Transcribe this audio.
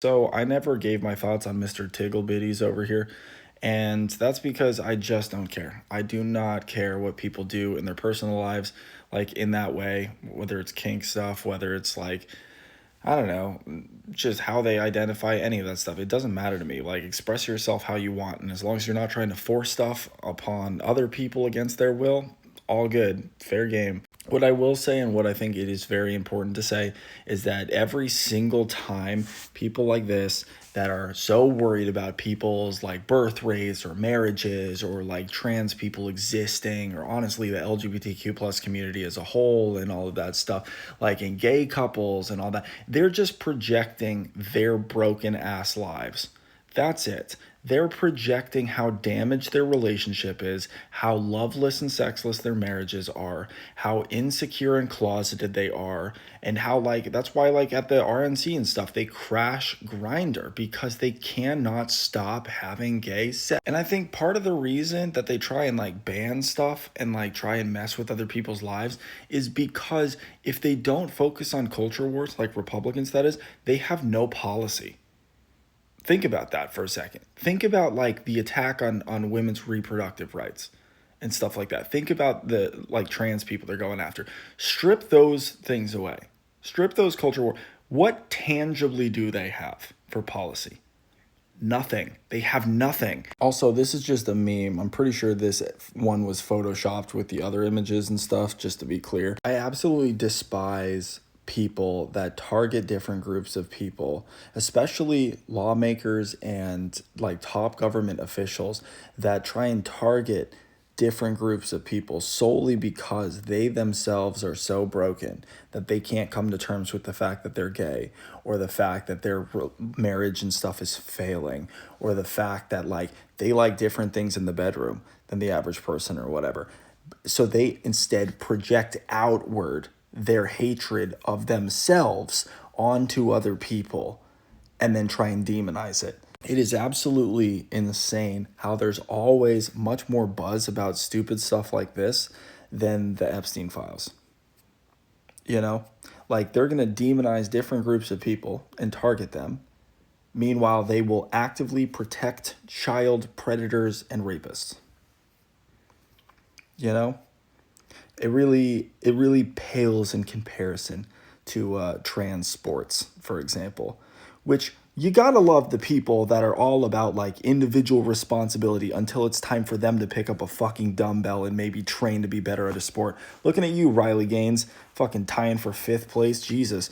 So I never gave my thoughts on Mr. Tigglebitties over here, and that's because I just don't care. I do not care what people do in their personal lives, like in that way, whether it's kink stuff, whether it's like, I don't know, just how they identify any of that stuff. It doesn't matter to me. Like, express yourself how you want, and as long as you're not trying to force stuff upon other people against their will, all good, fair game. What I will say, and what I think it is very important to say, is that every single time people like this that are so worried about people's like birth rates or marriages or like trans people existing or honestly the LGBTQ plus community as a whole and all of that stuff, like in gay couples and all that, they're just projecting their broken ass lives. That's it. They're projecting how damaged their relationship is, how loveless and sexless their marriages are, how insecure and closeted they are, and how, like, that's why, like, at the RNC and stuff, they crash Grinder because they cannot stop having gay sex. And I think part of the reason that they try and, like, ban stuff and, like, try and mess with other people's lives is because if they don't focus on culture wars, like Republicans, that is, they have no policy. Think about that for a second. Think about like the attack on women's reproductive rights and stuff like that. Think about the like trans people they're going after. Strip those things away. Strip those culture war. What tangibly do they have for policy? Nothing. They have nothing. Also, this is just a meme. I'm pretty sure this one was photoshopped with the other images and stuff, just to be clear. I absolutely despise people that target different groups of people, especially lawmakers and like top government officials that try and target different groups of people solely because they themselves are so broken that they can't come to terms with the fact that they're gay or the fact that their marriage and stuff is failing or the fact that like they like different things in the bedroom than the average person or whatever. So they instead project outward their hatred of themselves onto other people and then try and demonize it. It is absolutely insane how there's always much more buzz about stupid stuff like this than the Epstein files. You know, like they're going to demonize different groups of people and target them. Meanwhile, they will actively protect child predators and rapists. You know, it really pales in comparison to trans sports, for example, which you gotta love the people that are all about like individual responsibility until it's time for them to pick up a fucking dumbbell and maybe train to be better at a sport. Looking at you, Riley Gaines, fucking tying for fifth place. Jesus,